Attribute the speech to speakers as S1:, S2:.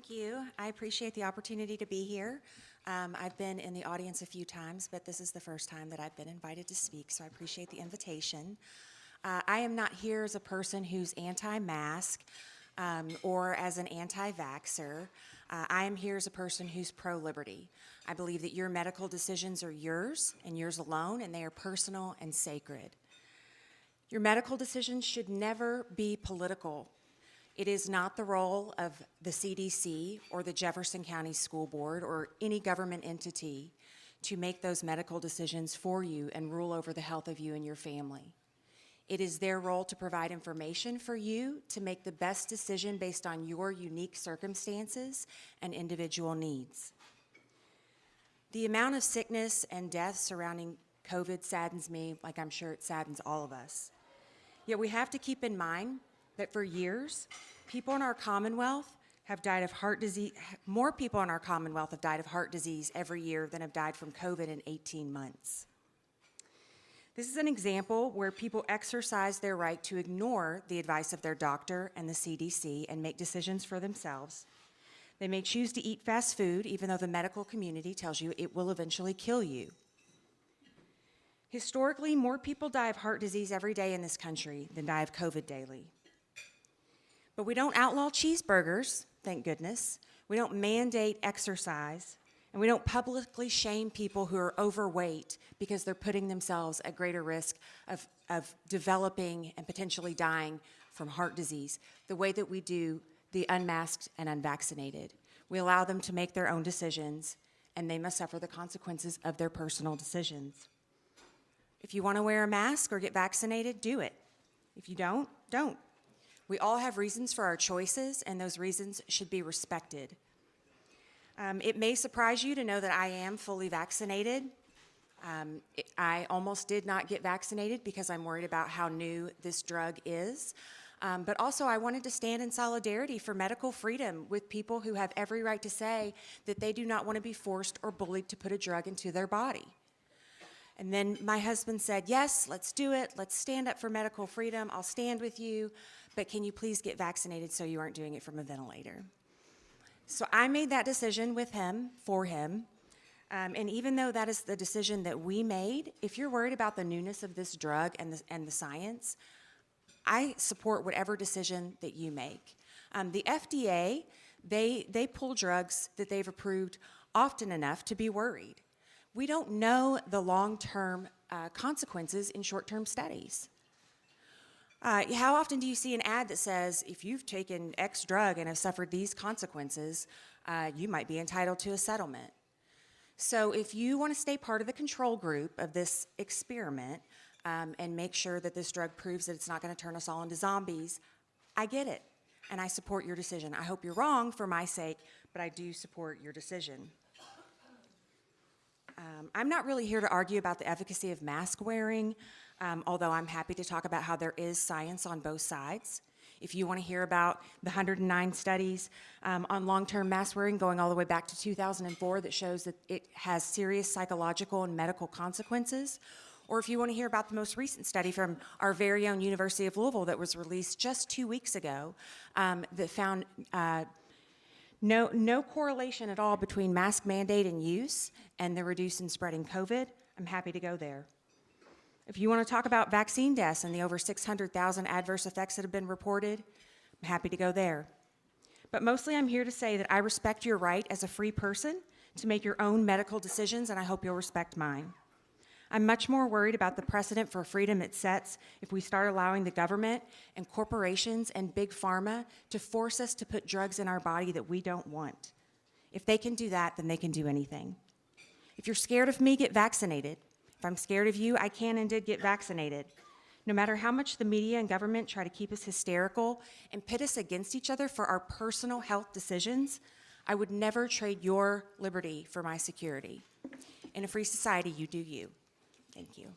S1: Thank you. I appreciate the opportunity to be here. I've been in the audience a few times, but this is the first time that I've been invited to speak, so I appreciate the invitation. I am not here as a person who's anti-mask or as an anti-vaxxer. I am here as a person who's pro-liberty. I believe that your medical decisions are yours and yours alone, and they are personal and sacred. Your medical decisions should never be political. It is not the role of the CDC or the Jefferson County School Board or any government entity to make those medical decisions for you and rule over the health of you and your family. It is their role to provide information for you to make the best decision based on your unique circumstances and individual needs. The amount of sickness and death surrounding COVID saddens me, like I'm sure it saddens all of us. Yet we have to keep in mind that for years, people in our Commonwealth have died of heart disease. More people in our Commonwealth have died of heart disease every year than have died from COVID in 18 months. This is an example where people exercise their right to ignore the advice of their doctor and the CDC and make decisions for themselves. They may choose to eat fast food, even though the medical community tells you it will eventually kill you. Historically, more people die of heart disease every day in this country than die of COVID daily. But we don't outlaw cheeseburgers, thank goodness. We don't mandate exercise, and we don't publicly shame people who are overweight because they're putting themselves at greater risk of developing and potentially dying from heart disease, the way that we do the unmasked and unvaccinated. We allow them to make their own decisions, and they must suffer the consequences of their personal decisions. If you want to wear a mask or get vaccinated, do it. If you don't, don't. We all have reasons for our choices, and those reasons should be respected. It may surprise you to know that I am fully vaccinated. I almost did not get vaccinated because I'm worried about how new this drug is. But also I wanted to stand in solidarity for medical freedom with people who have every right to say that they do not want to be forced or bullied to put a drug into their body. And then my husband said, yes, let's do it. Let's stand up for medical freedom. I'll stand with you, but can you please get vaccinated so you aren't doing it from a ventilator? So I made that decision with him, for him. And even though that is the decision that we made, if you're worried about the newness of this drug and the science, I support whatever decision that you make. The FDA, they pull drugs that they've approved often enough to be worried. We don't know the long-term consequences in short-term studies. How often do you see an ad that says, if you've taken X drug and have suffered these consequences, you might be entitled to a settlement? So if you want to stay part of the control group of this experiment and make sure that this drug proves that it's not going to turn us all into zombies, I get it, and I support your decision. I hope you're wrong for my sake, but I do support your decision. I'm not really here to argue about the efficacy of mask wearing, although I'm happy to talk about how there is science on both sides. If you want to hear about the 109 studies on long-term mask wearing going all the way back to 2004 that shows that it has serious psychological and medical consequences, or if you want to hear about the most recent study from our very own University of Louisville that was released just 2 weeks ago that found no correlation at all between mask mandate and use and the reduce in spreading COVID, I'm happy to go there. If you want to talk about vaccine deaths and the over 600,000 adverse effects that have been reported, I'm happy to go there. But mostly I'm here to say that I respect your right as a free person to make your own medical decisions, and I hope you'll respect mine. I'm much more worried about the precedent for freedom it sets if we start allowing the government and corporations and big pharma to force us to put drugs in our body that we don't want. If they can do that, then they can do anything. If you're scared of me, get vaccinated. If I'm scared of you, I can and did get vaccinated. No matter how much the media and government try to keep us hysterical and pit us against each other for our personal health decisions, I would never trade your liberty for my security. In a free society, you do you. Thank you.